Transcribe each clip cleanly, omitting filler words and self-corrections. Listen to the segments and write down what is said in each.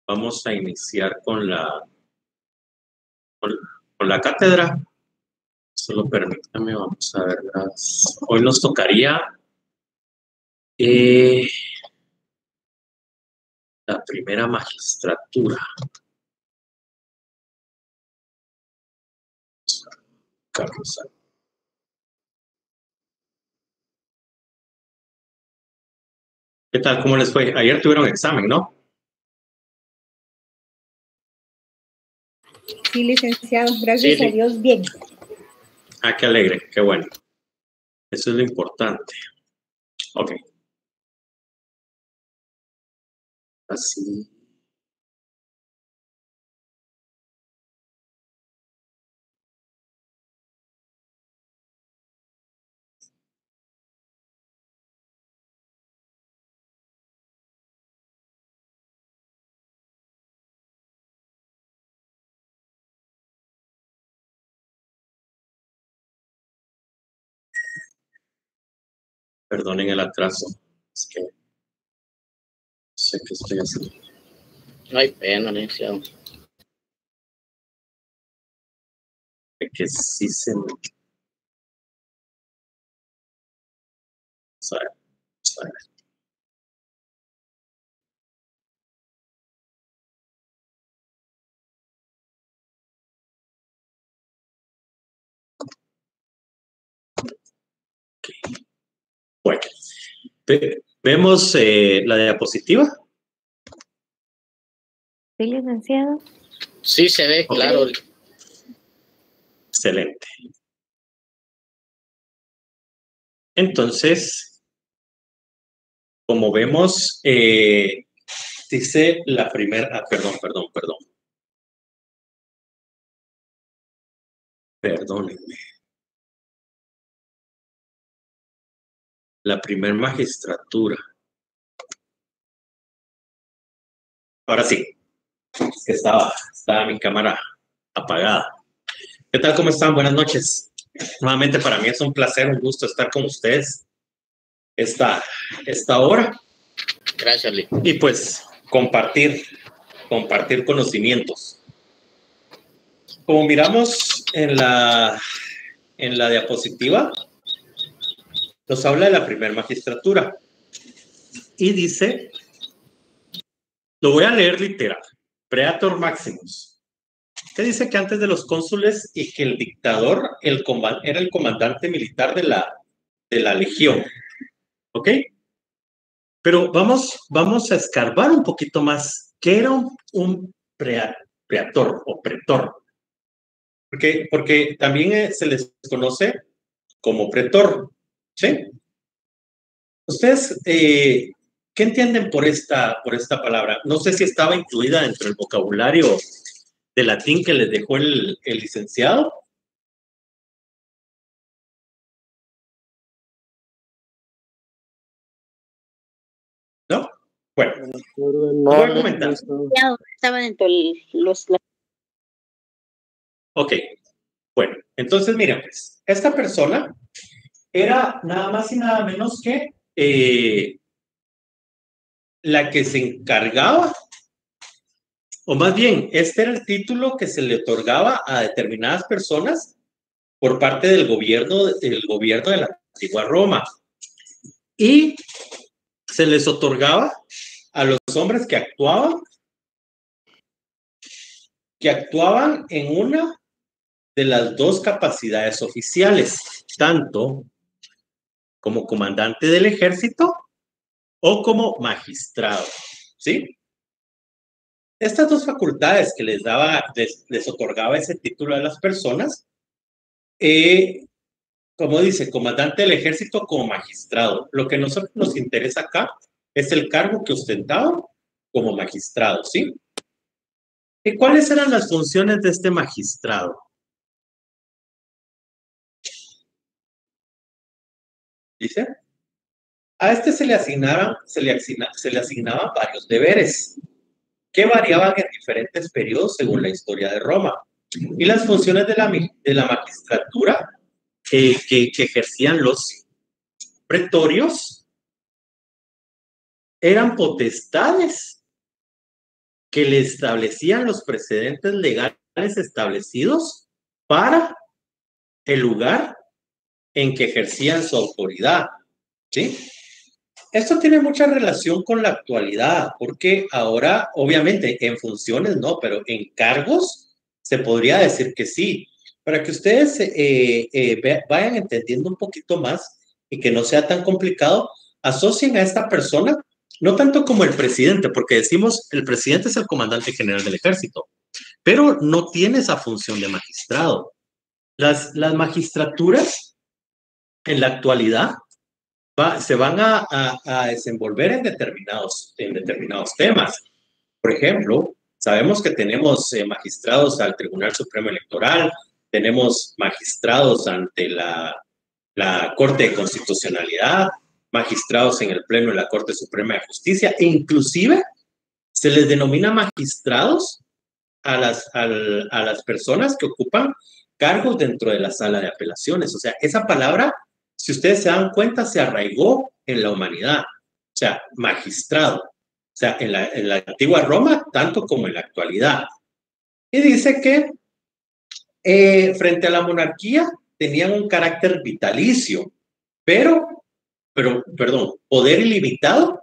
Vamos a iniciar con con la cátedra. Solo permítame, vamos a ver. Hoy nos tocaría la primera magistratura. Carlos. ¿Qué tal? ¿Cómo les fue? Ayer tuvieron examen, ¿no? Sí, licenciado, gracias a Dios, bien. Ah, qué alegre, qué bueno. Eso es lo importante. Ok. Así. Perdonen el atraso. Es que sé que estoy haciendo. No hay pena, licenciado. Es que sí se me... Vamos a ver. Bueno, ¿vemos la diapositiva? Sí, licenciado. Sí, se ve, Ok. claro. Excelente. Entonces, como vemos, dice la primera... Perdónenme. La primera magistratura. Ahora sí, es que estaba mi cámara apagada. ¿Qué tal? ¿Cómo están? Buenas noches. Nuevamente para mí es un placer, un gusto estar con ustedes esta hora. Gracias, Lee. Y pues compartir conocimientos. Como miramos en la diapositiva, nos habla de la primera magistratura. Y dice, lo voy a leer literal, Praetor Maximus, que dice que antes de los cónsules y que el dictador era el comandante militar de la legión. ¿Ok? Pero vamos a escarbar un poquito más. ¿Qué era un praetor o pretor? Porque también se les conoce como pretor. ¿Sí? Ustedes, ¿qué entienden por esta palabra? No sé si estaba incluida dentro del vocabulario de latín que les dejó el licenciado. ¿No? Bueno, voy a comentar. Estaban dentro los... Ok, bueno, entonces miren, pues, esta persona era nada más y nada menos que la que se encargaba, o más bien, este era el título que se le otorgaba a determinadas personas por parte del gobierno de la antigua Roma. Y se les otorgaba a los hombres que actuaban en una de las dos capacidades oficiales, tanto como comandante del ejército o como magistrado, ¿sí? Estas dos facultades que les otorgaba ese título a las personas, como dice, comandante del ejército como magistrado. Lo que nosotros nos interesa acá es el cargo que ostentaba como magistrado, ¿sí? ¿Y cuáles eran las funciones de este magistrado? Dice, a este se le asignaban varios deberes que variaban en diferentes periodos según la historia de Roma. Y las funciones de la magistratura que ejercían los pretorios eran potestades que le establecían los precedentes legales establecidos para el lugar en que ejercían su autoridad, ¿sí? Esto tiene mucha relación con la actualidad, porque ahora, obviamente, en funciones no, pero en cargos se podría decir que sí. Para que ustedes vayan entendiendo un poquito más y que no sea tan complicado, asocien a esta persona, no tanto como el presidente, porque decimos el presidente es el comandante general del ejército, pero no tiene esa función de magistrado. Las magistraturas en la actualidad se van a desenvolver en determinados temas. Por ejemplo, sabemos que tenemos magistrados al Tribunal Supremo Electoral, tenemos magistrados ante la Corte de Constitucionalidad, magistrados en el Pleno de la Corte Suprema de Justicia, e inclusive se les denomina magistrados a las personas que ocupan cargos dentro de la sala de apelaciones. O sea, esa palabra, si ustedes se dan cuenta, se arraigó en la humanidad. O sea, magistrado. O sea, en la antigua Roma, tanto como en la actualidad. Y dice que frente a la monarquía tenían un carácter vitalicio, pero, perdón, poder ilimitado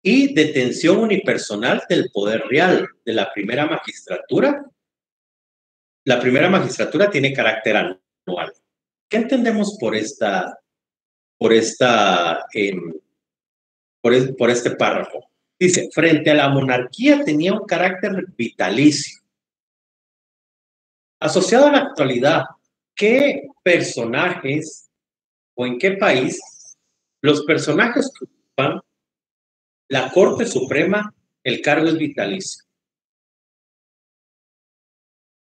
y detención unipersonal del poder real de la primera magistratura. La primera magistratura tiene carácter anual. ¿Qué entendemos por este párrafo? Dice, frente a la monarquía tenía un carácter vitalicio. Asociado a la actualidad, ¿qué personajes o en qué país los personajes que ocupan la Corte Suprema, el cargo es vitalicio?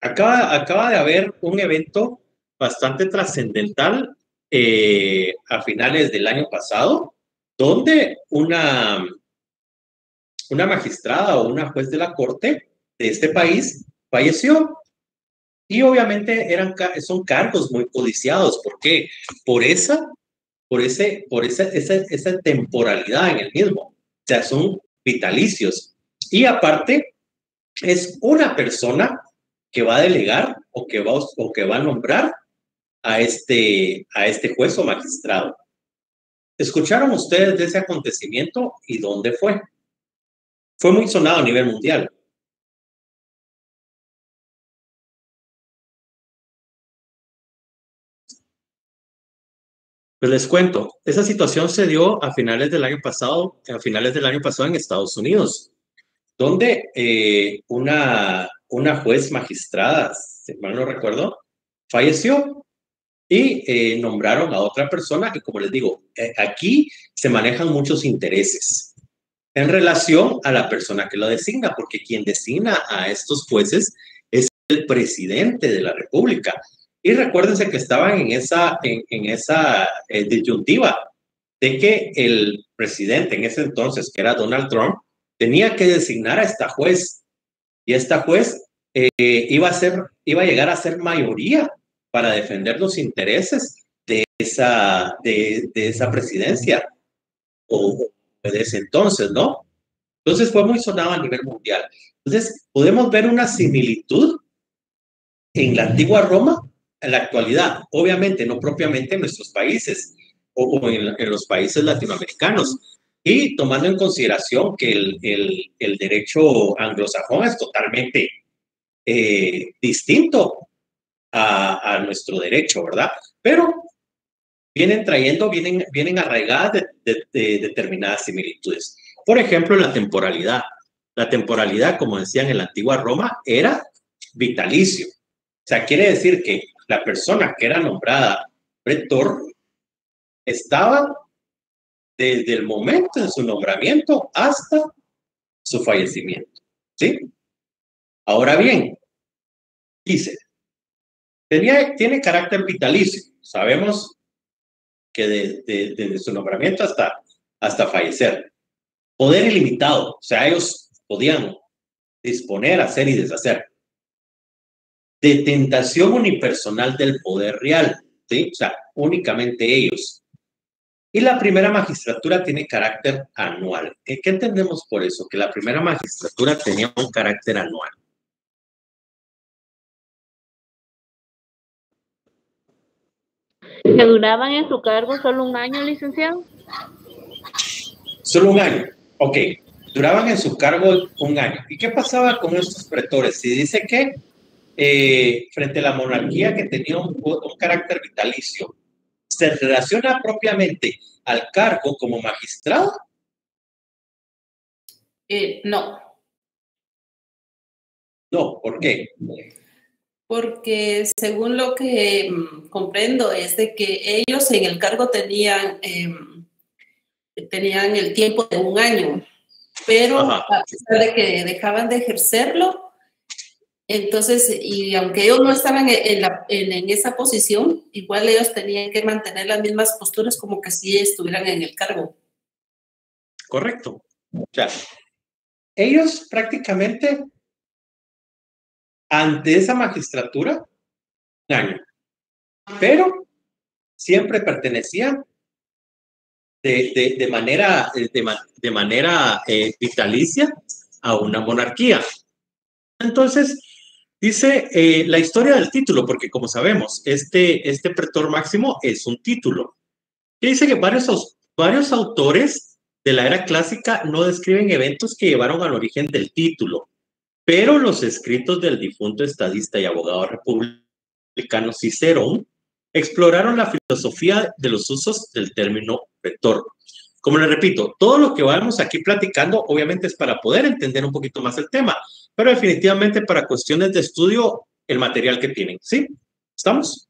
Acaba de haber un evento bastante trascendental a finales del año pasado, donde una magistrada o una juez de la Corte de este país falleció. Y obviamente son cargos muy codiciados. ¿Por qué? Por esa temporalidad en el mismo. O sea, son vitalicios. Y aparte, es una persona que va a delegar o que va a nombrar a este juez o magistrado. ¿Escucharon ustedes de ese acontecimiento y dónde fue? Fue muy sonado a nivel mundial. Pues les cuento, esa situación se dio a finales del año pasado en Estados Unidos, donde una juez magistrada, si mal no recuerdo, falleció y nombraron a otra persona. Y como les digo, aquí se manejan muchos intereses en relación a la persona que lo designa, porque quien designa a estos jueces es el presidente de la República. Y recuérdense que estaban en esa disyuntiva de que el presidente en ese entonces, que era Donald Trump, tenía que designar a esta juez. Y esta juez iba a llegar a ser mayoría para defender los intereses de esa presidencia o de ese entonces, ¿no? Entonces fue muy sonado a nivel mundial. Entonces podemos ver una similitud en la antigua Roma, en la actualidad. Obviamente no propiamente en nuestros países o en los países latinoamericanos. Y tomando en consideración que el derecho anglosajón es totalmente distinto a nuestro derecho, ¿verdad? Pero vienen arraigadas de determinadas similitudes. Por ejemplo, la temporalidad. La temporalidad, como decían en la antigua Roma, era vitalicio. O sea, quiere decir que la persona que era nombrada pretor estaba desde el momento de su nombramiento hasta su fallecimiento. ¿Sí? Ahora bien, dice, tiene carácter vitalicio. Sabemos que desde su nombramiento hasta fallecer. Poder ilimitado. O sea, ellos podían disponer, hacer y deshacer. Detentación unipersonal del poder real. ¿Sí? O sea, únicamente ellos. Y la primera magistratura tiene carácter anual. ¿Qué entendemos por eso? Que la primera magistratura tenía un carácter anual. ¿Que duraban en su cargo solo un año, licenciado? Solo un año. Ok. Duraban en su cargo un año. ¿Y qué pasaba con estos pretores? Si dice que frente a la monarquía que tenía un carácter vitalicio, ¿se relaciona propiamente al cargo como magistrado? No. No, ¿por qué? Porque según lo que comprendo es de que ellos en el cargo tenían el tiempo de un año, pero Ajá. a pesar de que dejaban de ejercerlo, entonces, y aunque ellos no estaban en esa posición, igual ellos tenían que mantener las mismas posturas como que si estuvieran en el cargo. Correcto. O sea, ellos prácticamente ante esa magistratura, un año, pero siempre pertenecían de manera vitalicia a una monarquía. Entonces, dice la historia del título, porque como sabemos, este pretor máximo es un título. Y dice que varios autores de la era clásica no describen eventos que llevaron al origen del título, pero los escritos del difunto estadista y abogado republicano Cicerón exploraron la filosofía de los usos del término pretor. Como les repito, todo lo que vamos aquí platicando obviamente es para poder entender un poquito más el tema, pero definitivamente para cuestiones de estudio, el material que tienen, ¿sí? ¿Estamos?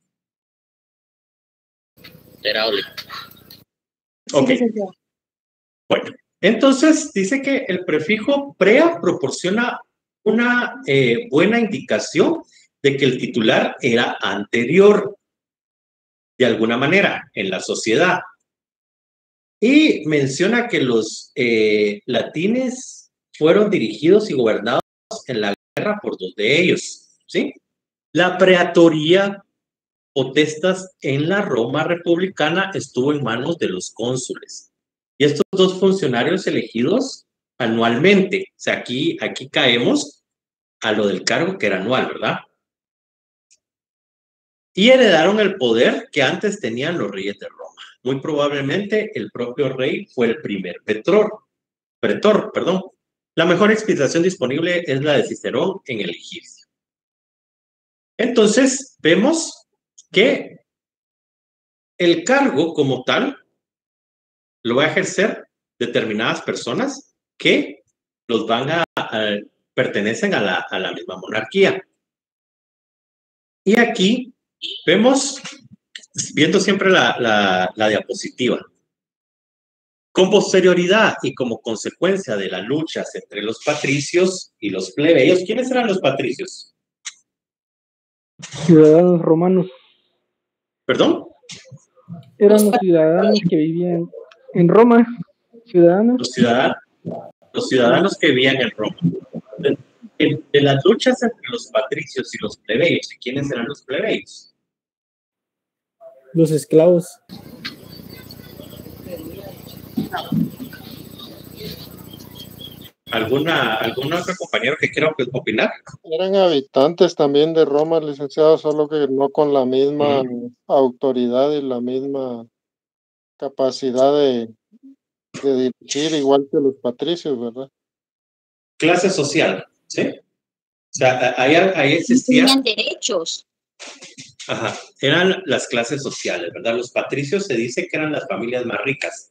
Ok. Bueno, entonces dice que el prefijo prea proporciona una buena indicación de que el titular era anterior, de alguna manera, en la sociedad. Y menciona que los latines fueron dirigidos y gobernados en la guerra por dos de ellos, ¿sí? La preatoría potestas en la Roma republicana estuvo en manos de los cónsules. Y estos dos funcionarios elegidos anualmente, o sea, aquí caemos a lo del cargo que era anual, ¿verdad? Y heredaron el poder que antes tenían los reyes de Roma. Muy probablemente el propio rey fue el primer pretor. La mejor explicación disponible es la de Cicerón en el egipcio. Entonces, vemos que el cargo como tal lo va a ejercer determinadas personas que los van pertenecen a la misma monarquía. Y aquí vemos, viendo siempre la diapositiva, con posterioridad y como consecuencia de las luchas entre los patricios y los plebeyos. ¿Quiénes eran los patricios? Ciudadanos romanos. ¿Perdón? Eran los ciudadanos que vivían en Roma. Ciudadanos. Los ciudadanos que vivían en Roma. De las luchas entre los patricios y los plebeyos. ¿Y quiénes eran los plebeyos? Los esclavos. ¿Algún otro compañero que quiera opinar? Eran habitantes también de Roma, licenciado, solo que no con la misma autoridad y la misma capacidad de dirigir, igual que los patricios, ¿verdad? Clase social, ¿sí? O sea, ahí existía... Tenían derechos. Ajá, eran las clases sociales, ¿verdad? Los patricios se dice que eran las familias más ricas,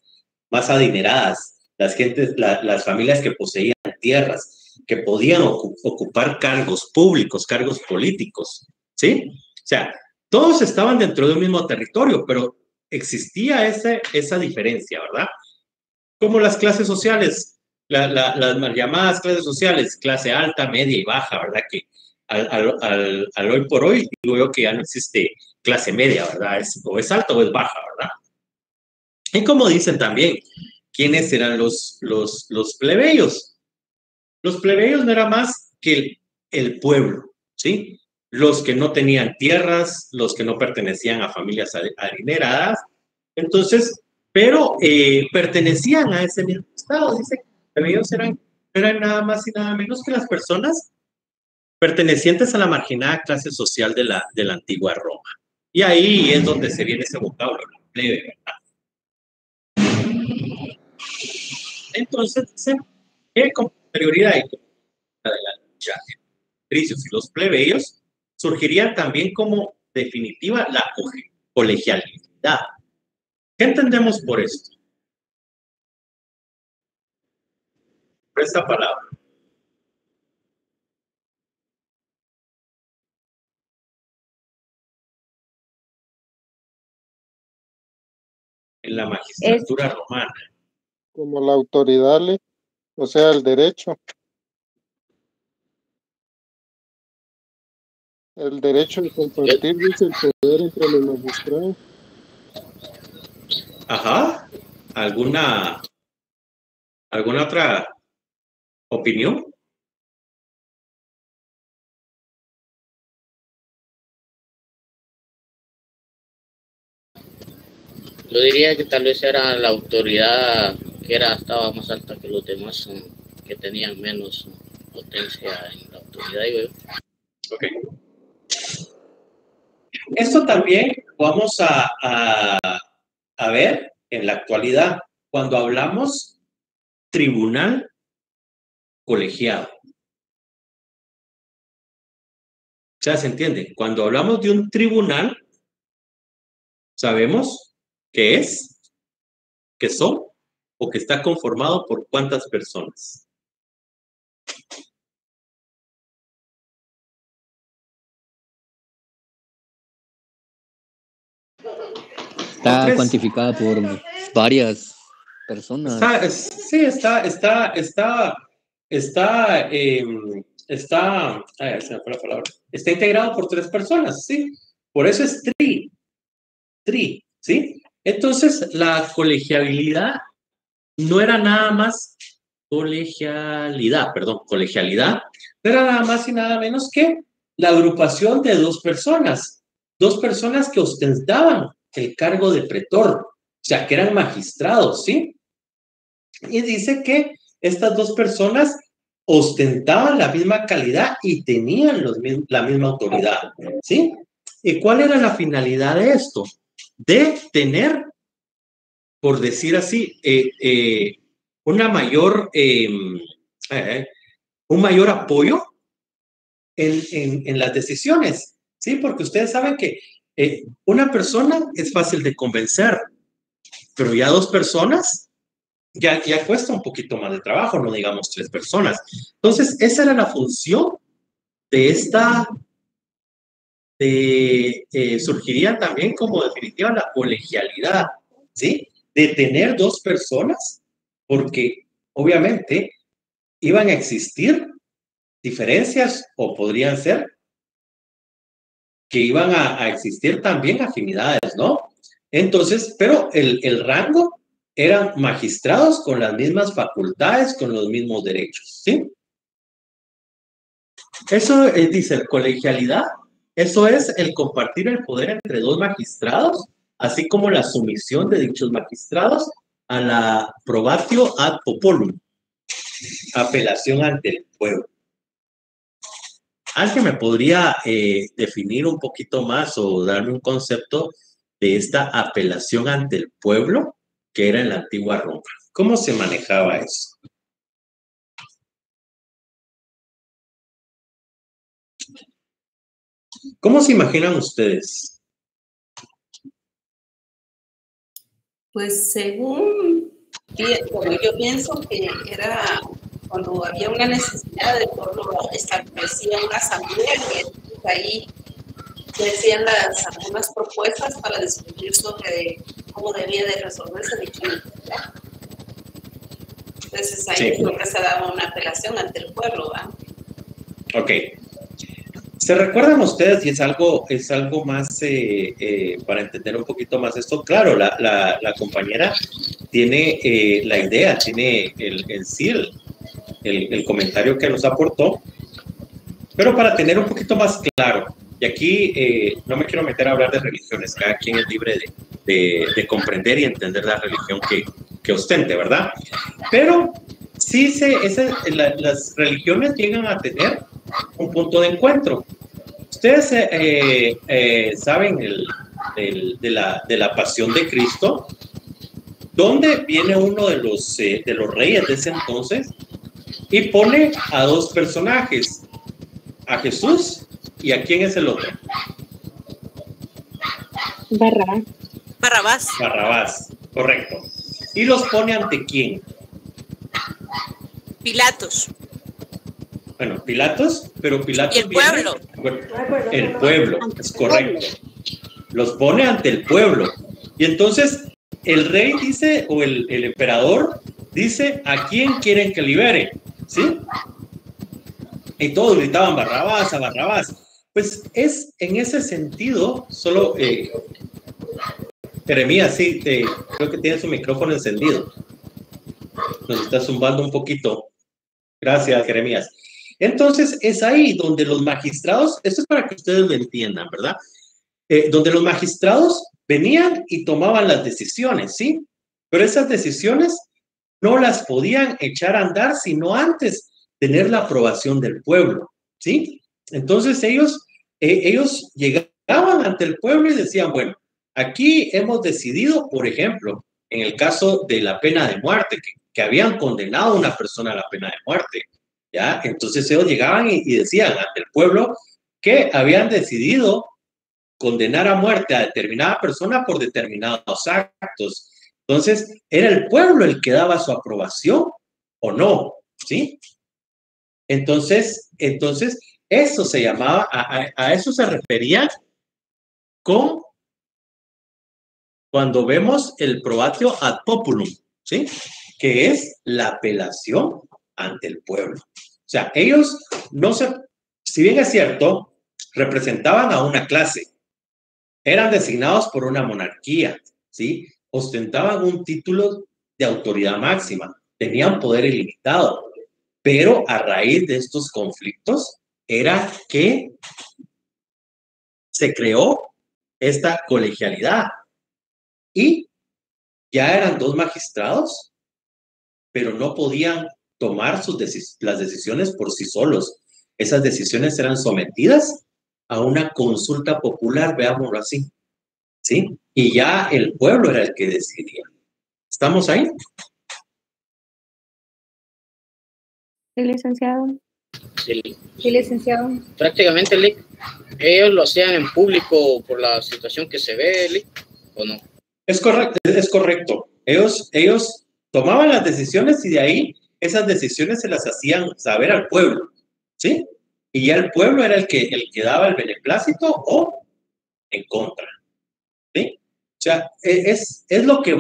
más adineradas, las familias que poseían tierras, que podían ocupar cargos públicos, cargos políticos, ¿sí? O sea, todos estaban dentro de un mismo territorio, pero existía esa diferencia, ¿verdad? Como las clases sociales, las mal llamadas clases sociales, clase alta, media y baja, ¿verdad? Que al hoy por hoy digo yo que ya no existe clase media, ¿verdad? O es alta o es baja, ¿verdad? Y como dicen también, ¿quiénes eran los plebeyos? Los plebeyos no era más que el pueblo, ¿sí? Los que no tenían tierras, los que no pertenecían a familias adineradas. Entonces, pero pertenecían a ese mismo estado. Dice que ellos eran nada más y nada menos que las personas pertenecientes a la marginada clase social de la antigua Roma. Y ahí es donde se viene ese vocablo, la plebe, ¿verdad? Entonces dice que con prioridad y con de la lucha entre los patricios y los plebeyos surgirían también como definitiva la colegialidad. ¿Qué entendemos por esto? Por esta palabra. En la magistratura romana. Como la autoridad, o sea, el derecho. El derecho de compartir, dice, el poder entre los magistrados. Ajá. ¿Alguna otra opinión? Yo diría que tal vez era la autoridad que estaba más alta que los demás, que tenían menos potencia en la autoridad. Ok. Esto también vamos a ver en la actualidad cuando hablamos tribunal colegiado. O sea, ¿se entiende? Cuando hablamos de un tribunal, sabemos qué es, qué son o que está conformado por cuántas personas. Está cuantificada por varias personas. Está integrado por 3 personas, ¿sí? Por eso es tri, ¿sí? Entonces, la colegialidad no era nada más colegialidad, no era nada más y nada menos que la agrupación de 2 personas que ostentaban el cargo de pretor, o sea, que eran magistrados, ¿sí? Y dice que estas 2 personas ostentaban la misma calidad y tenían la misma autoridad, ¿sí? ¿Y cuál era la finalidad de esto? De tener, por decir así, un mayor apoyo en las decisiones, ¿sí? Porque ustedes saben que una persona es fácil de convencer, pero ya 2 personas ya cuesta un poquito más de trabajo, no digamos 3 personas. Entonces, esa era la función de esta, surgiría también como definitiva la colegialidad, ¿sí? De tener 2 personas, porque obviamente iban a existir diferencias o podrían ser que iban a existir también afinidades, ¿no? Entonces, pero el rango eran magistrados con las mismas facultades, con los mismos derechos, ¿sí? Eso dice colegialidad, eso es el compartir el poder entre 2 magistrados, así como la sumisión de dichos magistrados a la probatio ad populum, apelación ante el pueblo. ¿Alguien me podría definir un poquito más o darme un concepto de esta apelación ante el pueblo que era en la antigua Roma? ¿Cómo se manejaba eso? ¿Cómo se imaginan ustedes? Pues según, bueno, yo pienso que era cuando había una necesidad del pueblo, establecía una asamblea y ahí se hacían algunas propuestas para discutir sobre cómo debía de resolverse dicha necesidad. Entonces ahí creo que se daba una apelación ante el pueblo, ¿verdad? Ok. ¿Se recuerdan ustedes? Y es algo más para entender un poquito más esto. Claro, la compañera tiene la idea, tiene el comentario que nos aportó, pero para tener un poquito más claro, y aquí no me quiero meter a hablar de religiones, cada quien es libre de comprender y entender la religión que ostente, ¿verdad? Pero sí las religiones llegan a tener un punto de encuentro. Ustedes saben de la pasión de Cristo, donde viene uno de los reyes de ese entonces y pone a dos personajes, a Jesús y a quién es el otro. Barrabás, correcto. ¿Y los pone ante quién? Pilatos. Bueno, Pilatos, pero Pilatos. Y el pueblo. Bueno, el pueblo, es correcto. Los pone ante el pueblo. Y entonces el rey dice, o el emperador dice, ¿a quién quieren que libere? ¿Sí? Y todos gritaban Barrabás, a Barrabás. Pues es en ese sentido, solo Jeremías, sí, creo que tiene su micrófono encendido. Nos está zumbando un poquito. Gracias, Jeremías. Entonces, es ahí donde los magistrados, esto es para que ustedes lo entiendan, ¿verdad? Donde los magistrados venían y tomaban las decisiones, ¿sí? Pero esas decisiones no las podían echar a andar sino antes tener la aprobación del pueblo, ¿sí? Entonces, ellos llegaban ante el pueblo y decían, bueno, aquí hemos decidido, por ejemplo, en el caso de la pena de muerte, que habían condenado a una persona a la pena de muerte, ¿ya? Entonces ellos llegaban y decían ante el pueblo que habían decidido condenar a muerte a determinada persona por determinados actos. Entonces, era el pueblo el que daba su aprobación o no, ¿sí? Entonces eso se llamaba, a eso se refería con cuando vemos el probatio ad populum, ¿sí? Que es la apelación ante el pueblo. O sea, ellos si bien es cierto, representaban a una clase, eran designados por una monarquía, ¿sí? Ostentaban un título de autoridad máxima, tenían poder ilimitado, pero a raíz de estos conflictos era que se creó esta colegialidad y ya eran dos magistrados, pero no podían tomar las decisiones por sí solos. Esas decisiones eran sometidas a una consulta popular, veámoslo así, ¿sí? Y ya el pueblo era el que decidía. ¿Estamos ahí? Sí, licenciado. Sí. Sí, licenciado. Prácticamente, Lick, ellos lo hacían en público por la situación que se ve, Lick, ¿o no? Es correcto. Ellos tomaban las decisiones y de ahí esas decisiones se las hacían saber al pueblo, ¿sí? Y ya el pueblo era el que daba el beneplácito o en contra, ¿sí? O sea, es lo que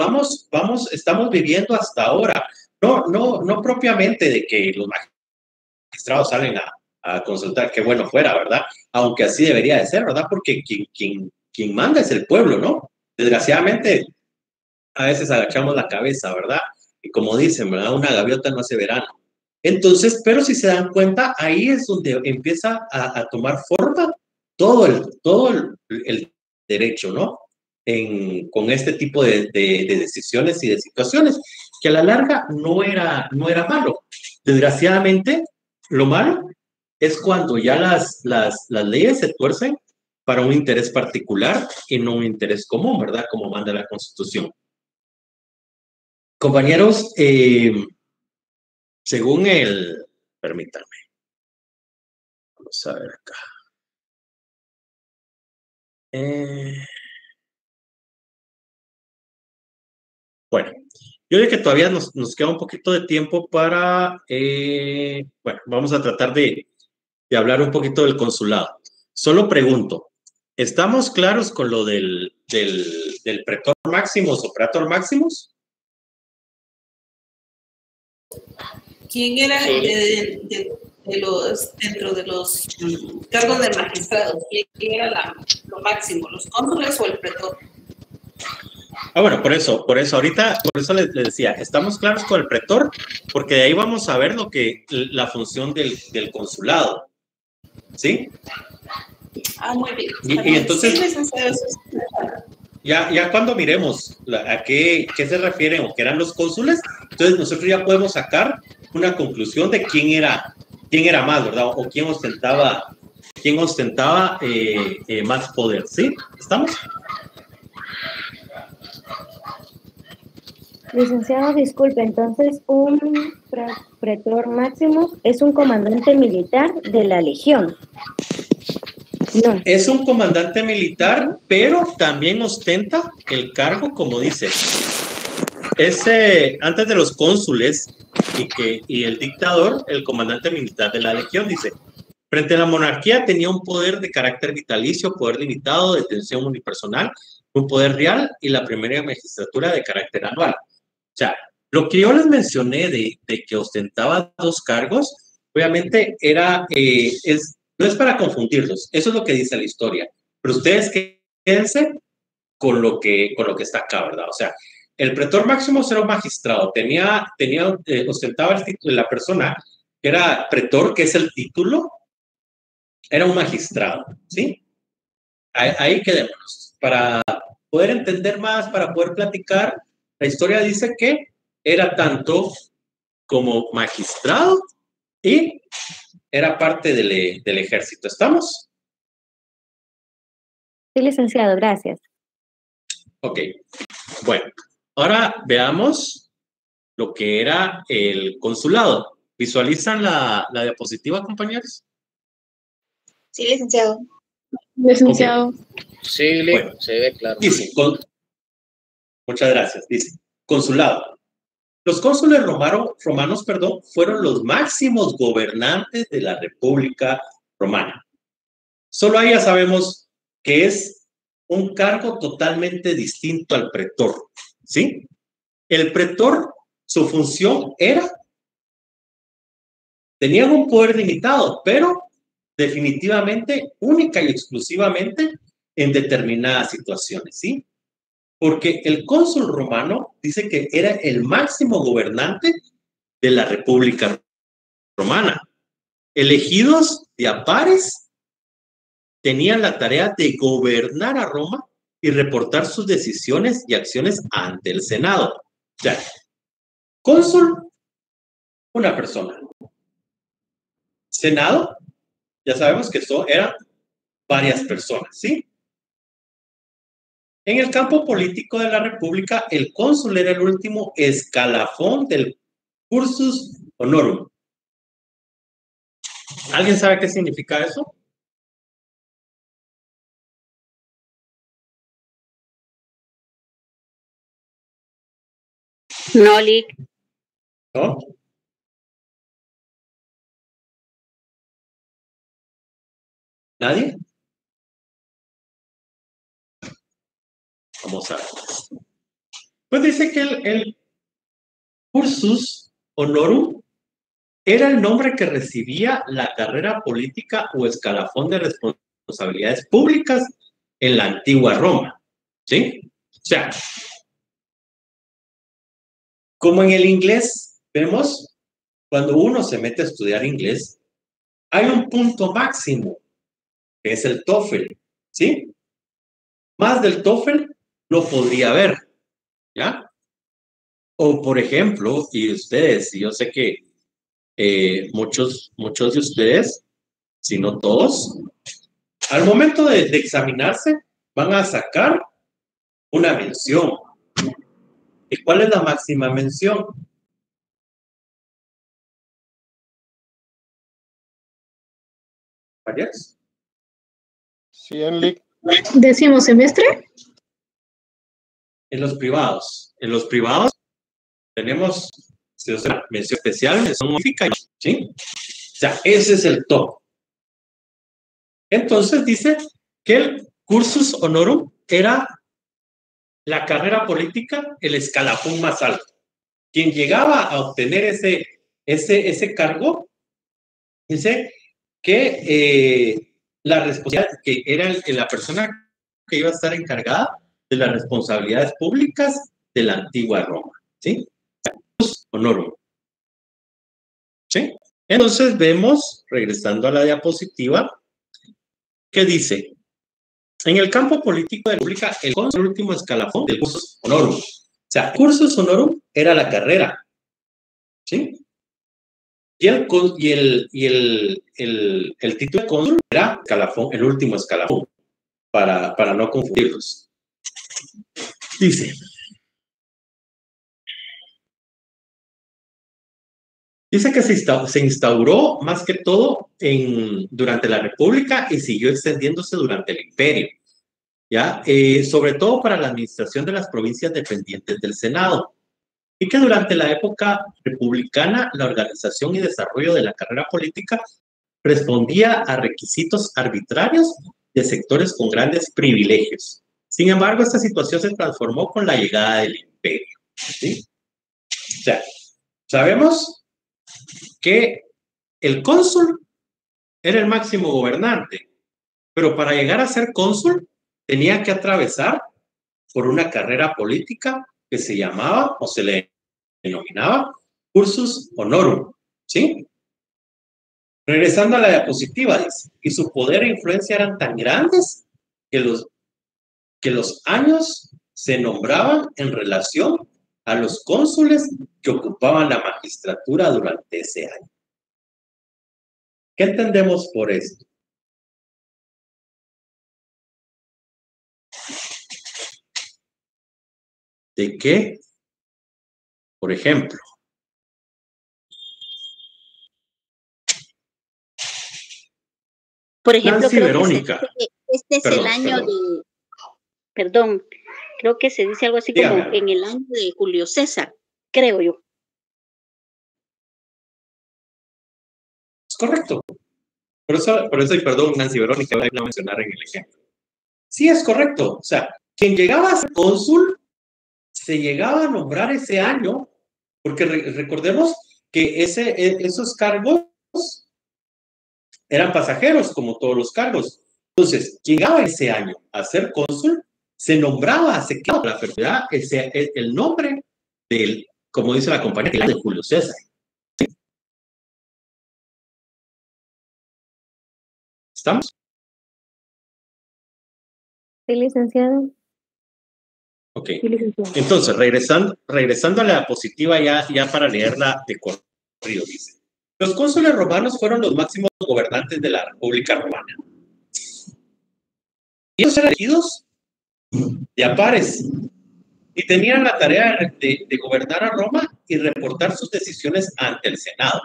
estamos viviendo hasta ahora. No propiamente de que los magistrados salen a consultar, qué bueno fuera, ¿verdad? Aunque así debería de ser, ¿verdad? Porque quien manda es el pueblo, ¿no? Desgraciadamente, a veces agachamos la cabeza, ¿verdad? Y como dicen, ¿verdad? Una gaviota no hace verano. Entonces, pero si se dan cuenta, ahí es donde empieza a tomar forma todo el derecho, ¿no? Con este tipo de decisiones y de situaciones, que a la larga no era malo. Desgraciadamente, lo malo es cuando ya las leyes se tuercen para un interés particular y no un interés común, ¿verdad? Como manda la Constitución. Compañeros, según permítanme, vamos a ver acá. Bueno, yo digo que todavía nos queda un poquito de tiempo para, bueno, vamos a tratar de hablar un poquito del consulado. Solo pregunto, ¿estamos claros con lo del pretor maximus o praetor maximus? ¿Quién era dentro de los cargos de magistrados? ¿Quién era lo máximo? ¿Los cónsules o el pretor? Bueno, por eso les decía, estamos claros con el pretor, porque de ahí vamos a ver la función del consulado, ¿sí? Muy bien. Y entonces, Sí, licenciado. ya cuando miremos a qué se refieren o qué eran los cónsules, entonces nosotros ya podemos sacar una conclusión de quién era más, ¿verdad? O quién ostentaba más poder, ¿sí? ¿Estamos? Licenciado, disculpe, entonces un pretor máximo es un comandante militar de la legión. No. Es un comandante militar, pero también ostenta el cargo, como dice, antes de los cónsules y el dictador, el comandante militar de la legión, dice, frente a la monarquía tenía un poder de carácter vitalicio, poder limitado, detención unipersonal, un poder real y la primera magistratura de carácter anual. O sea, lo que yo les mencioné de que ostentaba 2 cargos, obviamente no es para confundirlos, eso es lo que dice la historia, pero ustedes quédense con lo que está acá, ¿verdad? O sea, el pretor máximo era un magistrado, ostentaba el título de la persona que era pretor, que es el título, era un magistrado, ¿sí? Ahí quedémonos. Para poder entender más, para poder platicar, la historia dice que era tanto como magistrado y era parte del ejército. ¿Estamos? Sí, licenciado, gracias. Ok. Bueno, ahora veamos lo que era el consulado. ¿Visualizan la diapositiva, compañeros? Sí, licenciado. Licenciado. Okay. Sí, bueno, se ve claro. Dice, muchas gracias. Dice, consulado. Los cónsules romanos, fueron los máximos gobernantes de la República Romana. Solo ahí ya sabemos que es un cargo totalmente distinto al pretor, ¿sí? El pretor, su función tenían un poder limitado, pero definitivamente, única y exclusivamente en determinadas situaciones, ¿sí? Porque el cónsul romano dice que era el máximo gobernante de la República Romana. Elegidos de a pares, tenían la tarea de gobernar a Roma y reportar sus decisiones y acciones ante el Senado. O sea, cónsul, una persona. Senado, ya sabemos que eso eran varias personas, ¿sí? En el campo político de la República, el cónsul era el último escalafón del cursus honorum. ¿Alguien sabe qué significa eso? No, Lick. ¿No? ¿Nadie? Vamos a ver. Pues dice que el cursus honorum era el nombre que recibía la carrera política o escalafón de responsabilidades públicas en la antigua Roma. ¿Sí? O sea, como en el inglés, vemos, cuando uno se mete a estudiar inglés, hay un punto máximo, que es el TOEFL, ¿sí? Más del TOEFL no podría haber, ¿ya? O, por ejemplo, y ustedes, y yo sé que muchos de ustedes, si no todos, al momento de examinarse, van a sacar una mención. ¿Y cuál es la máxima mención? ¿Varias? 100 lic. ¿Décimo semestre? En los privados. En los privados tenemos mención especial, mención honorífica, ¿sí? O sea, ese es el top. Entonces dice que el cursus honorum era la carrera política, el escalafón más alto. Quien llegaba a obtener ese cargo, dice que la responsabilidad, que era la persona que iba a estar encargada de las responsabilidades públicas de la antigua Roma, ¿sí? Honorum. ¿Sí? Entonces vemos, regresando a la diapositiva, que dice, en el campo político de la República, el cónsul es el último escalafón del cursus honorum. O sea, cursus honorum era la carrera, ¿sí? Y el título de cónsul era escalafón, el último escalafón, para no confundirlos. Dice que se instauró más que todo durante la República y siguió extendiéndose durante el Imperio, ¿ya? Sobre todo para la administración de las provincias dependientes del Senado. Y que durante la época republicana, la organización y desarrollo de la carrera política respondía a requisitos arbitrarios de sectores con grandes privilegios. Sin embargo, esta situación se transformó con la llegada del Imperio, ¿sí? O sea, sabemos que el cónsul era el máximo gobernante, pero para llegar a ser cónsul tenía que atravesar por una carrera política que se llamaba o se le denominaba cursus honorum, ¿sí? Regresando a la diapositiva, dice, y su poder e influencia eran tan grandes que los años se nombraban en relación a los cónsules que ocupaban la magistratura durante ese año. ¿Qué entendemos por esto? De que, por ejemplo, Nancy creo Verónica. Que este es el año de... Perdón, creo que se dice algo así como en el año de Julio César, creo yo. Es correcto. Por eso, y perdón, Nancy Verónica, voy a mencionar en el ejemplo. Sí, es correcto. O sea, quien llegaba a ser cónsul se llegaba a nombrar ese año, porque recordemos que esos cargos eran pasajeros, como todos los cargos. Entonces, quien llegaba ese año a ser cónsul, se nombraba, se quedaba la enfermedad, el nombre del, como dice la compañía, de Julio César. ¿Sí? ¿Estamos? Sí, licenciado. Ok. Sí, licenciado. Entonces, regresando a la diapositiva ya para leerla de corrido, dice. Los cónsules romanos fueron los máximos gobernantes de la República Romana. Y ellos eran elegidos de a pares y tenían la tarea de gobernar a Roma y reportar sus decisiones ante el Senado.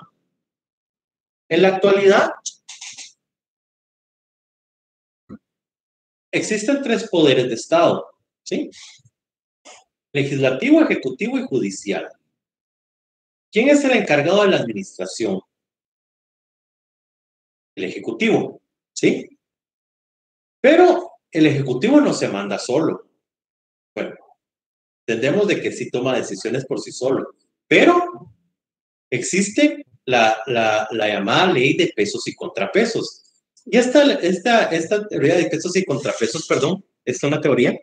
En la actualidad, existen 3 poderes de Estado, ¿sí? Legislativo, ejecutivo y judicial. ¿Quién es el encargado de la administración? El ejecutivo, ¿sí? Pero el ejecutivo no se manda solo. Bueno, entendemos de que sí toma decisiones por sí solo, pero existe la llamada ley de pesos y contrapesos. Y esta teoría de pesos y contrapesos, perdón, es una teoría,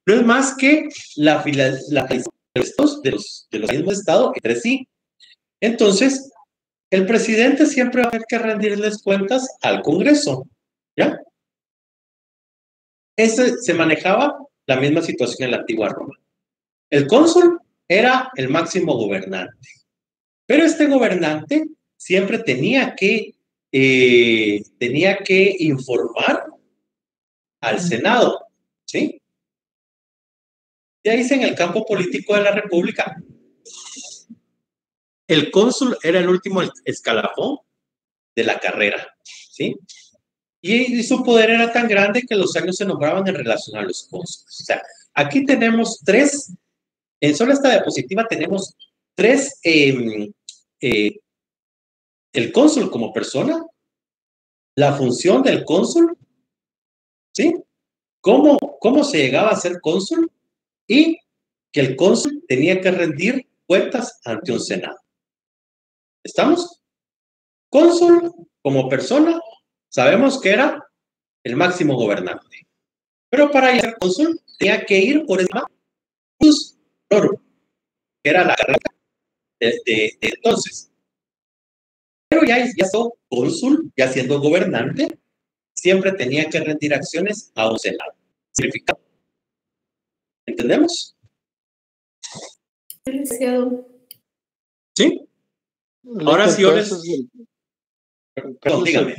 no es más que la de los mismos estados entre sí. Entonces, el presidente siempre va a tener que rendirles cuentas al Congreso, ¿ya? Se manejaba la misma situación en la antigua Roma. El cónsul era el máximo gobernante, pero este gobernante siempre tenía que informar al Senado, ¿sí? De ahí en el campo político de la República, el cónsul era el último escalafón de la carrera, ¿sí? Y su poder era tan grande que los años se nombraban en relación a los cónsules. O sea, aquí tenemos 3, en solo esta diapositiva tenemos 3, el cónsul como persona, la función del cónsul, ¿sí? ¿Cómo se llegaba a ser cónsul? Y que el cónsul tenía que rendir cuentas ante un senado. ¿Estamos? Cónsul como persona, sabemos que era el máximo gobernante. Pero para ser cónsul tenía que ir por encima cursus honorum, que era la carrera de entonces. Pero ya siendo cónsul, ya siendo gobernante, siempre tenía que rendir acciones a un senado. ¿Significa? ¿Entendemos? ¿Sí? Ahora sí, yo les... Perdón, dígame.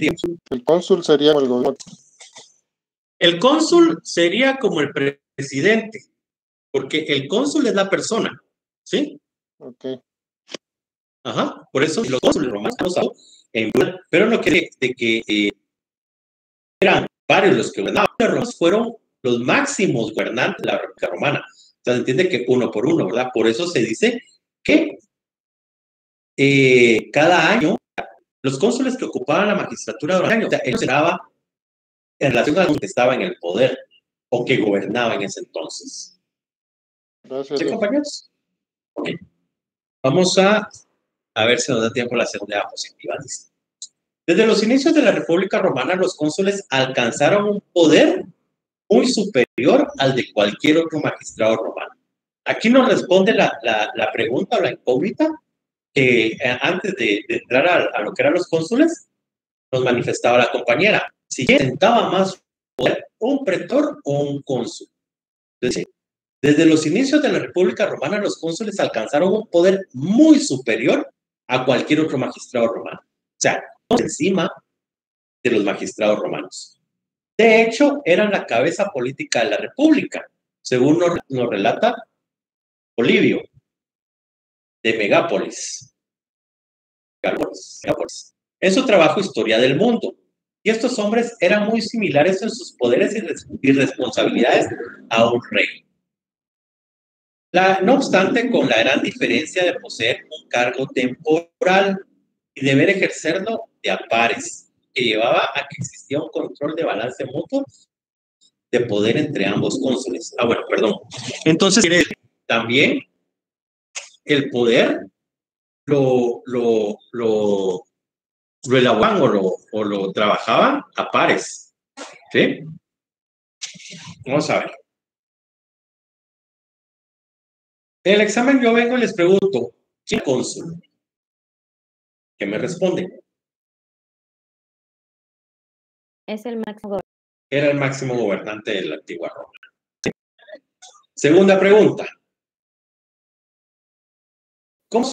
El cónsul sería como el gobierno. El cónsul sería como el presidente, porque el cónsul es la persona, ¿sí? Ok. Ajá, por eso los cónsules romanos, pero no quiere de que eran varios los que gobernaban. Los romanos fueron los máximos gobernantes de la República Romana. O sea, se entiende que uno por uno, ¿verdad? Por eso se dice que cada año los cónsules que ocupaban la magistratura durante el año, o sea, ellos estaban en relación a los que estaban en el poder o que gobernaban en ese entonces. Gracias. ¿Sí, compañeros? Ok. Vamos a ver si nos da tiempo la segunda diapositiva. Desde los inicios de la República Romana, los cónsules alcanzaron un poder muy superior al de cualquier otro magistrado romano. Aquí nos responde la pregunta o la incógnita que antes de entrar a lo que eran los cónsules, nos manifestaba la compañera. Si sentaba más poder, un pretor o un cónsul. Entonces, desde los inicios de la República Romana, los cónsules alcanzaron un poder muy superior a cualquier otro magistrado romano. O sea, por encima de los magistrados romanos. De hecho, eran la cabeza política de la República, según nos relata Polibio, de Megápolis. En su trabajo Historia del Mundo. Y estos hombres eran muy similares en sus poderes y responsabilidades a un rey. No obstante, con la gran diferencia de poseer un cargo temporal y deber ejercerlo de a pares, que llevaba a que existía un control de balance mutuo de poder entre ambos cónsules. Bueno, perdón. Entonces, también el poder lo elaboraban o lo trabajaban a pares. ¿Sí? Vamos a ver. En el examen yo vengo y les pregunto, ¿quién es cónsul? ¿Qué me responden? Es el máximo gobernante. Era el máximo gobernante de la antigua Roma. ¿Sí? Segunda pregunta.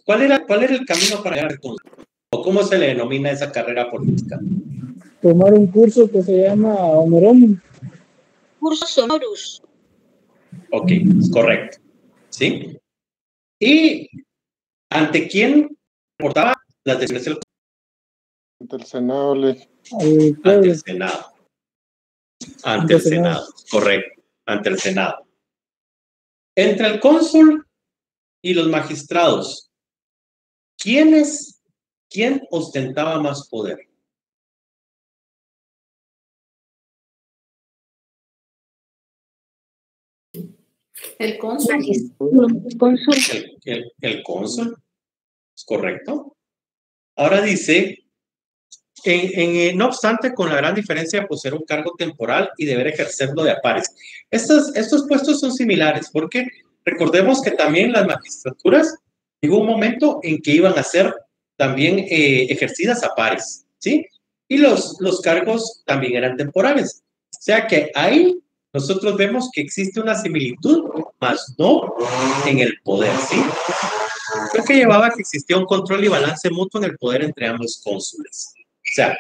¿Cuál era el camino para llegar al cónsul? ¿O cómo se le denomina esa carrera política? Tomar un curso que se llama honorum. Cursus honoris. Ok, es correcto. ¿Sí? ¿Y ante quién reportaba las decisiones del Ante el Senado. Ante el Senado. Ante el Senado, correcto. Ante el Senado. Entre el cónsul y los magistrados, ¿quién ostentaba más poder? El cónsul. El cónsul, es correcto. Ahora dice, no obstante, con la gran diferencia de poseer un cargo temporal y deber ejercerlo de a pares. Estos puestos son similares porque recordemos que también las magistraturas llegó un momento en que iban a ser también ejercidas a pares, ¿sí? Y los cargos también eran temporales. O sea que ahí nosotros vemos que existe una similitud, más no en el poder, ¿sí? Creo que llevaba a que existía un control y balance mutuo en el poder entre ambos cónsules. O sea,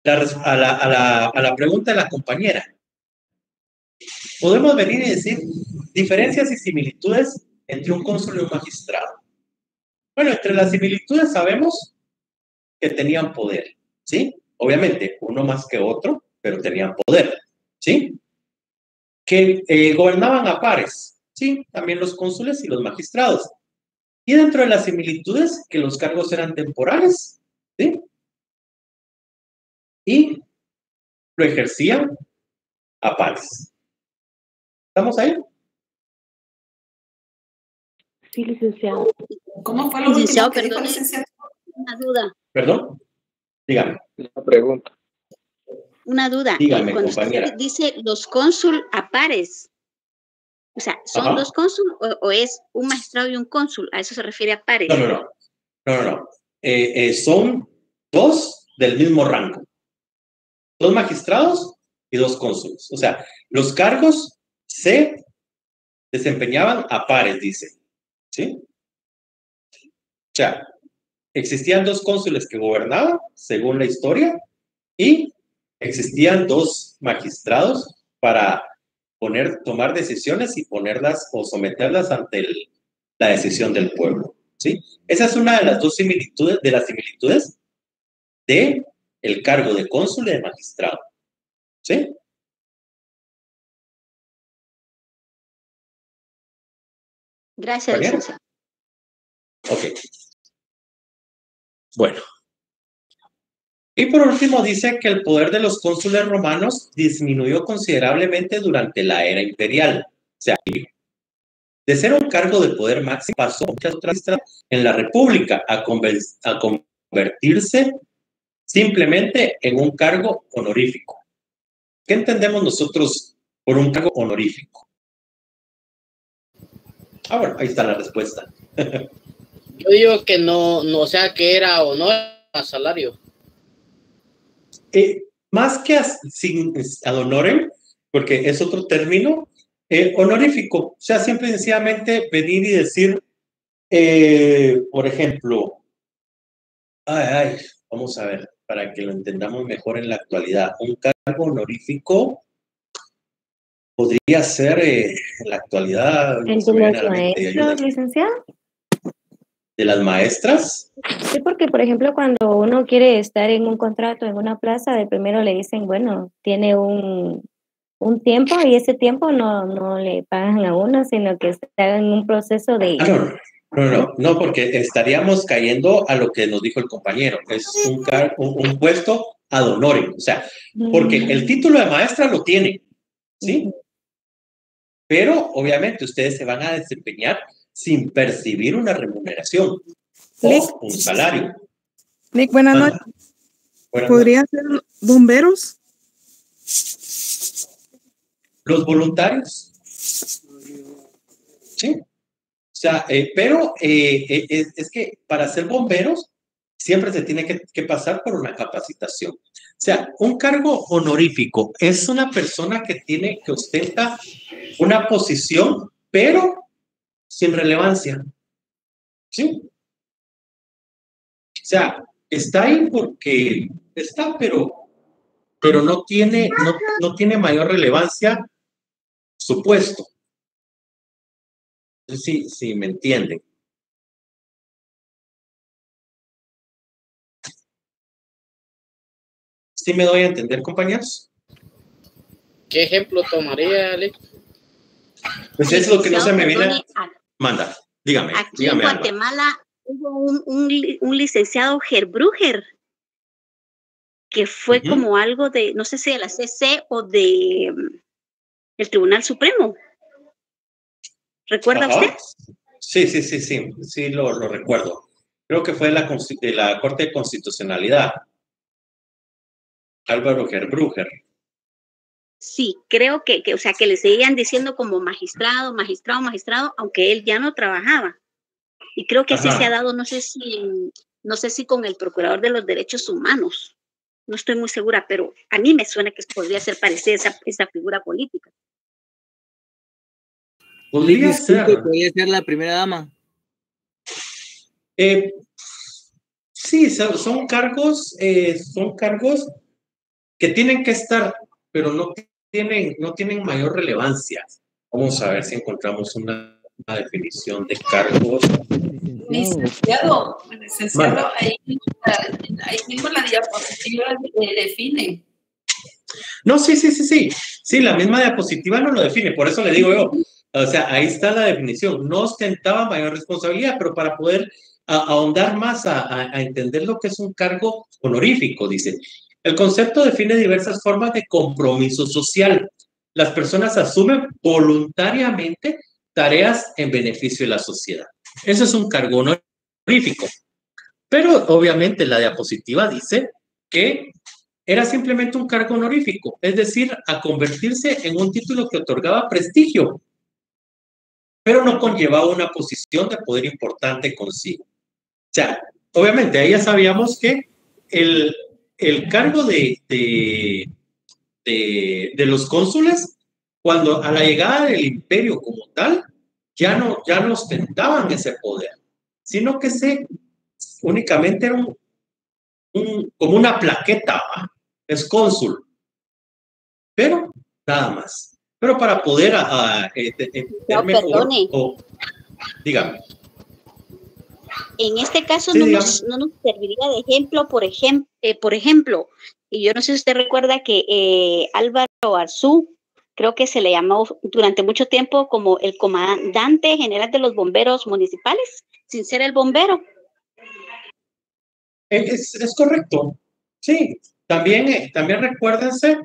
a la pregunta de la compañera, podemos venir y decir diferencias y similitudes entre un cónsul y un magistrado. Bueno, entre las similitudes sabemos que tenían poder, ¿sí? Obviamente, uno más que otro, pero tenían poder, ¿sí? Que gobernaban a pares, ¿sí? También los cónsules y los magistrados. Y dentro de las similitudes, que los cargos eran temporales, ¿sí? Y lo ejercían a pares. ¿Estamos ahí? Sí, licenciado. ¿Cómo fue lo Licenciado, último que dijo, perdón, licenciado? una duda. ¿Perdón? Dígame. Una pregunta. Una duda. Dígame, Cuando compañera. usted dice los cónsul a pares, o sea, ¿son dos cónsul o es un magistrado y un cónsul? ¿A eso se refiere a pares? No. Son dos del mismo rango. 2 magistrados y 2 cónsules. O sea, los cargos se desempeñaban a pares, dice. ¿Sí? O sea, existían 2 cónsules que gobernaban, según la historia, y existían 2 magistrados para tomar decisiones y ponerlas o someterlas ante la decisión del pueblo. ¿Sí? Esa es una de las 2 similitudes, de el cargo de cónsul y de magistrado. ¿Sí? Gracias, licenciado. Ok. Bueno. Y por último dice que el poder de los cónsules romanos disminuyó considerablemente durante la era imperial. O sea, de ser un cargo de poder máximo pasó a muchas otras en la República a convertirse simplemente en un cargo honorífico. ¿Qué entendemos nosotros por un cargo honorífico? Ah, bueno, ahí está la respuesta. Yo digo que no, o sea, que era honor a salario. Más que ad honorem, porque es otro término, honorífico. O sea, simple y sencillamente venir y decir, por ejemplo, vamos a ver, para que lo entendamos mejor en la actualidad, un cargo honorífico podría ser en la actualidad. ¿El de los maestros, licenciado? ¿De las maestras? Sí, porque por ejemplo cuando uno quiere estar en un contrato en una plaza, de primero le dicen, bueno, tiene un tiempo y ese tiempo no le pagan a uno, sino que está en un proceso de... No, porque estaríamos cayendo a lo que nos dijo el compañero. Es un puesto ad honorem, o sea, porque el título de maestra lo tiene, ¿sí? Pero obviamente ustedes se van a desempeñar sin percibir una remuneración o un salario. Nick, buenas noches. ¿Podría ser bomberos? Los voluntarios. Sí. O sea, pero es que para ser bomberos siempre se tiene que pasar por una capacitación. O sea, un cargo honorífico es una persona que ostenta una posición, pero sin relevancia. ¿Sí? O sea, está ahí porque está, pero no tiene mayor relevancia su puesto. Sí, me entienden. ¿Sí me doy a entender, compañeros? ¿Qué ejemplo tomaría, Alex? Pues es lo que no se me viene. Manda, dígame. Aquí en Guatemala hubo un licenciado Gerbruger, que fue como algo de, no sé si de la CC o de el Tribunal Supremo. ¿Recuerda usted? Sí, lo recuerdo. Creo que fue de la Corte de Constitucionalidad. Álvaro Gerbruger. Sí, creo que o sea, que le seguían diciendo como magistrado, aunque él ya no trabajaba. Y creo que así se ha dado, no sé si con el Procurador de los Derechos Humanos. No estoy muy segura, pero a mí me suena que podría ser parecida esa figura política. Podría ser la primera dama. Sí, son cargos que tienen que estar, pero no tienen mayor relevancia. Vamos a ver si encontramos una definición de cargos. Licenciado, ahí mismo la diapositiva define. No, sí. Sí, la misma diapositiva no lo define, por eso le digo yo. O sea, ahí está la definición. No ostentaba mayor responsabilidad, pero para poder ahondar más a entender lo que es un cargo honorífico, dice. El concepto define diversas formas de compromiso social. Las personas asumen voluntariamente tareas en beneficio de la sociedad. Eso es un cargo honorífico. Pero obviamente la diapositiva dice que era simplemente un cargo honorífico, es decir, a convertirse en un título que otorgaba prestigio, pero no conllevaba una posición de poder importante consigo. O sea, obviamente ahí ya sabíamos que el cargo de los cónsules, cuando a la llegada del imperio como tal, ya no ostentaban ese poder, sino que únicamente era como una plaqueta, ¿va? Es cónsul, pero nada más. Pero para poder no, mejor, perdone. Dígame. En este caso Sí, no nos serviría de ejemplo, por ejemplo, y yo no sé si usted recuerda que Álvaro Arzú, creo que se le llamó durante mucho tiempo como el comandante general de los bomberos municipales, sin ser el bombero. Es correcto, sí. También recuérdense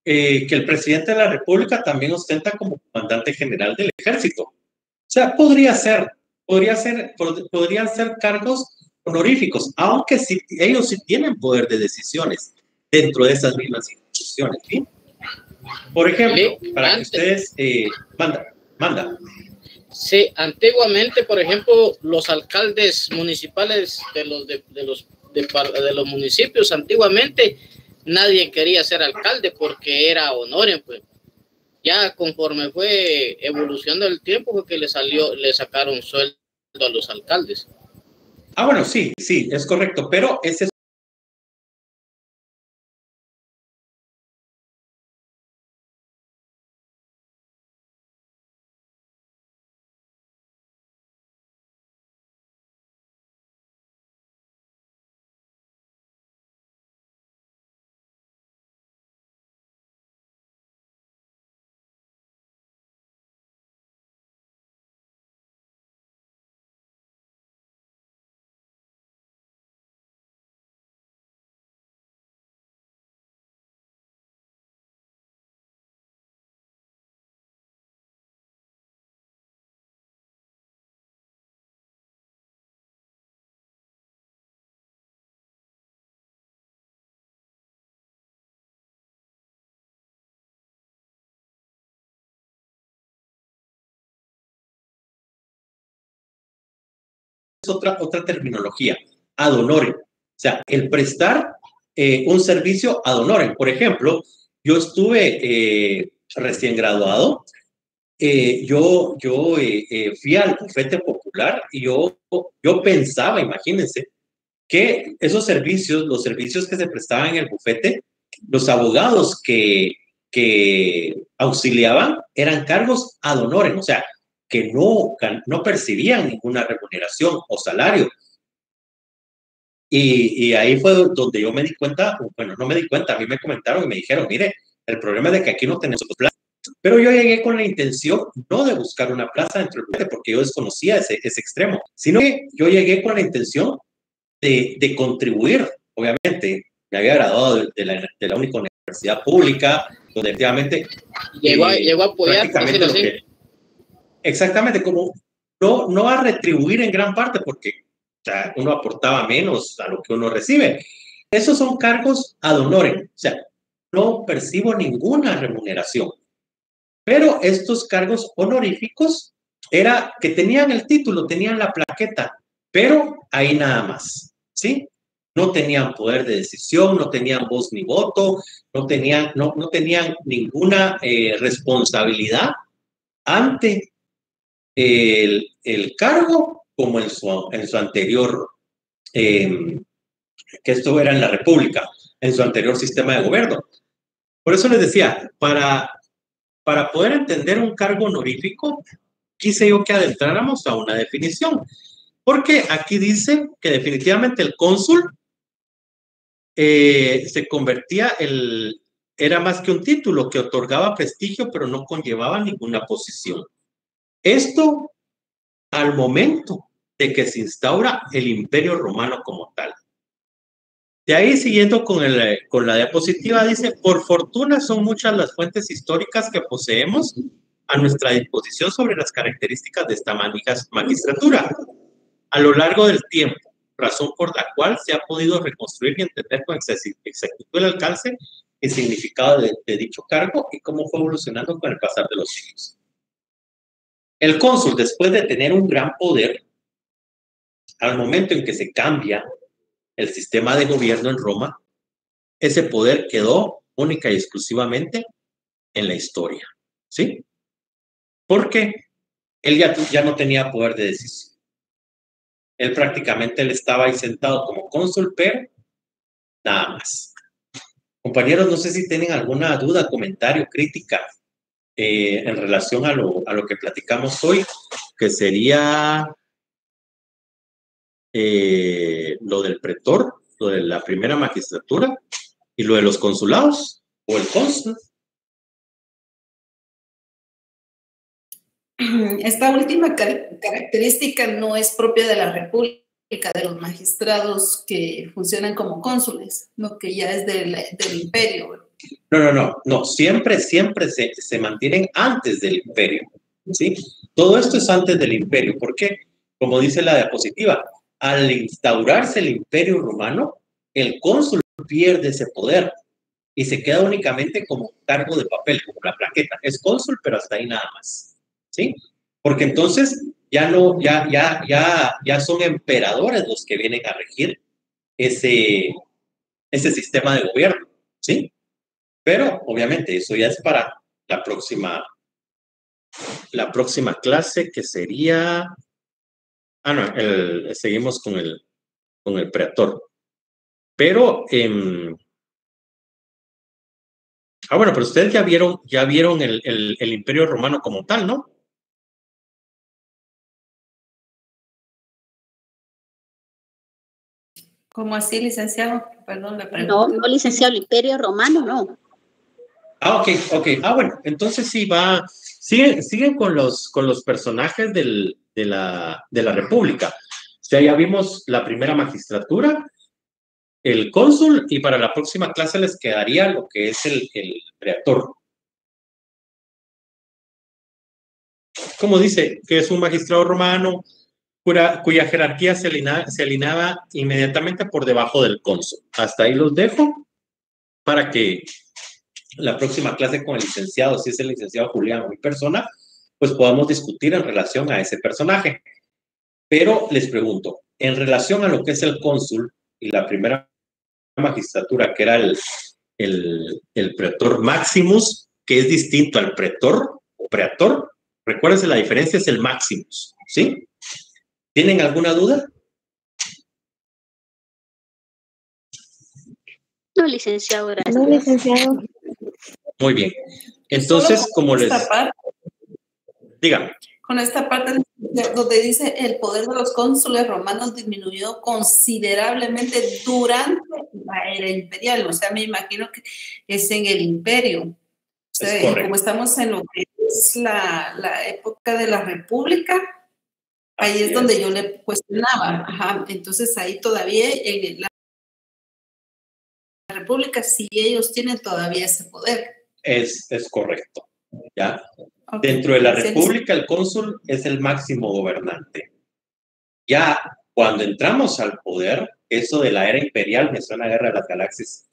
que el presidente de la República también ostenta como comandante general del ejército. O sea, podrían ser cargos honoríficos, aunque ellos sí tienen poder de decisiones dentro de esas mismas instituciones, ¿sí? Por ejemplo, para que ustedes manda. Sí, antiguamente, por ejemplo, los alcaldes municipales de los municipios, antiguamente nadie quería ser alcalde porque era honorio, pues. Ya conforme fue evolucionando el tiempo fue que le sacaron sueldo a los alcaldes. Ah, bueno, sí, es correcto, pero ese es otra terminología, ad honorem. O sea, el prestar un servicio ad honorem. Por ejemplo, yo estuve recién graduado, yo fui al bufete popular y yo pensaba, imagínense, que los servicios que se prestaban en el bufete, los abogados que auxiliaban eran cargos ad honorem, o sea, que no percibían ninguna remuneración o salario. Y ahí fue donde yo me di cuenta, bueno, no me di cuenta, a mí me comentaron y me dijeron, mire, el problema es de que aquí no tenemos plaza. Pero yo llegué con la intención no de buscar una plaza dentro del bufete porque yo desconocía ese extremo, sino que yo llegué con la intención de contribuir. Obviamente, me había graduado de la única universidad pública, donde efectivamente llegó a apoyar, exactamente, como no a retribuir en gran parte, porque uno aportaba menos a lo que uno recibe. Esos son cargos ad honorem, o sea, no percibo ninguna remuneración. Pero estos cargos honoríficos era que tenían el título, tenían la plaqueta, pero ahí nada más, ¿sí? No tenían poder de decisión, no tenían voz ni voto, no tenían ninguna responsabilidad ante el cargo como en su anterior, que esto era en la República, en su anterior sistema de gobierno. Por eso les decía, para poder entender un cargo honorífico, quise yo que adentráramos a una definición, porque aquí dice que definitivamente el cónsul se convertía, era más que un título que otorgaba prestigio, pero no conllevaba ninguna posición. Esto al momento de que se instaura el Imperio Romano como tal. De ahí, siguiendo con la diapositiva, dice, por fortuna son muchas las fuentes históricas que poseemos a nuestra disposición sobre las características de esta magistratura a lo largo del tiempo, razón por la cual se ha podido reconstruir y entender con exactitud el alcance y significado de dicho cargo y cómo fue evolucionando con el pasar de los siglos. El cónsul, después de tener un gran poder, al momento en que se cambia el sistema de gobierno en Roma, ese poder quedó única y exclusivamente en la historia, ¿sí? Porque él ya no tenía poder de decisión. Él prácticamente estaba ahí sentado como cónsul, pero nada más. Compañeros, no sé si tienen alguna duda, comentario, crítica en relación a lo que platicamos hoy, que sería lo del pretor, lo de la primera magistratura y lo de los consulados o el cónsul. Esta última característica no es propia de la República, de los magistrados que funcionan como cónsules, lo que ya es del imperio. No, siempre se mantienen antes del imperio, ¿sí? Todo esto es antes del imperio, porque, como dice la diapositiva, al instaurarse el imperio romano, el cónsul pierde ese poder y se queda únicamente como cargo de papel, como la plaqueta. Es cónsul, pero hasta ahí nada más, ¿sí? Porque entonces ya son emperadores los que vienen a regir ese sistema de gobierno, ¿sí? Pero, obviamente, eso ya es para la próxima clase, que sería... seguimos con el pretor. Pero, bueno, pero ustedes ya vieron el Imperio Romano como tal, ¿no? ¿Cómo así, licenciado? Perdón, le pregunto. No, licenciado, el Imperio Romano, no. Ok. Bueno, entonces sí siguen con los personajes de la República. O sea, ya vimos la primera magistratura, el cónsul, y para la próxima clase les quedaría lo que es el pretor. Como dice, que es un magistrado romano cuya jerarquía se alineaba inmediatamente por debajo del cónsul. Hasta ahí los dejo para que la próxima clase con el licenciado, si es el licenciado Julián o mi persona, pues podamos discutir en relación a ese personaje. Pero les pregunto, en relación a lo que es el cónsul y la primera magistratura, que era el pretor maximus, que es distinto al pretor o pretor, recuérdense, la diferencia es el maximus, ¿sí? ¿Tienen alguna duda? No, licenciado, gracias. No, licenciado. Muy bien. Entonces, como les... Dígame. Con esta parte donde dice el poder de los cónsules romanos disminuyó considerablemente durante la era imperial. O sea, me imagino que es en el imperio. O sea, como estamos en lo que es la época de la República, ahí es donde yo le cuestionaba. Ajá. Entonces, ahí todavía en la República, sí, ellos tienen todavía ese poder. Es correcto. ¿Ya? Okay. Dentro de la República, el cónsul es el máximo gobernante. Ya cuando entramos al poder, eso de la era imperial me suena a Guerra de las Galaxias.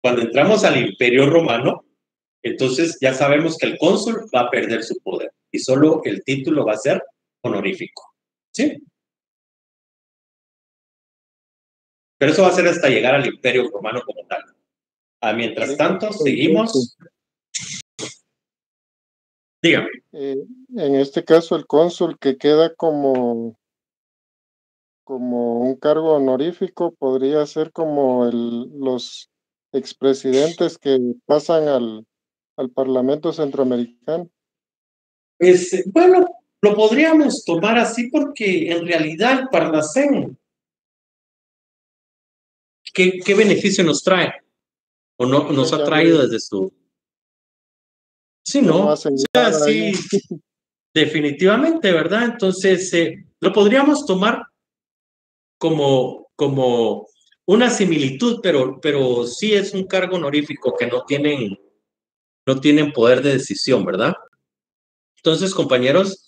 Cuando entramos al Imperio Romano, entonces ya sabemos que el cónsul va a perder su poder y solo el título va a ser honorífico. ¿Sí? Pero eso va a ser hasta llegar al Imperio Romano como tal. Mientras tanto, seguimos. Dígame. En este caso, el cónsul que queda como un cargo honorífico podría ser como los expresidentes que pasan al Parlamento Centroamericano. Bueno, lo podríamos tomar así porque en realidad el Parlacén, ¿qué beneficio nos trae? ¿O no nos ha traído desde su... Sí, ¿no? O sea, sí, definitivamente, ¿verdad? Entonces, lo podríamos tomar como una similitud, pero sí es un cargo honorífico que no tienen poder de decisión, ¿verdad? Entonces, compañeros,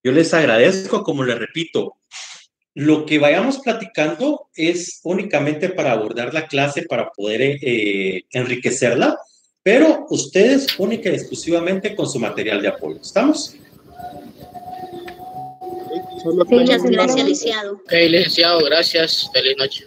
yo les agradezco, como les repito, lo que vayamos platicando es únicamente para abordar la clase, para poder enriquecerla, pero ustedes única y exclusivamente con su material de apoyo. ¿Estamos? Muchas gracias, licenciado. Ok, licenciado, gracias. Feliz noche.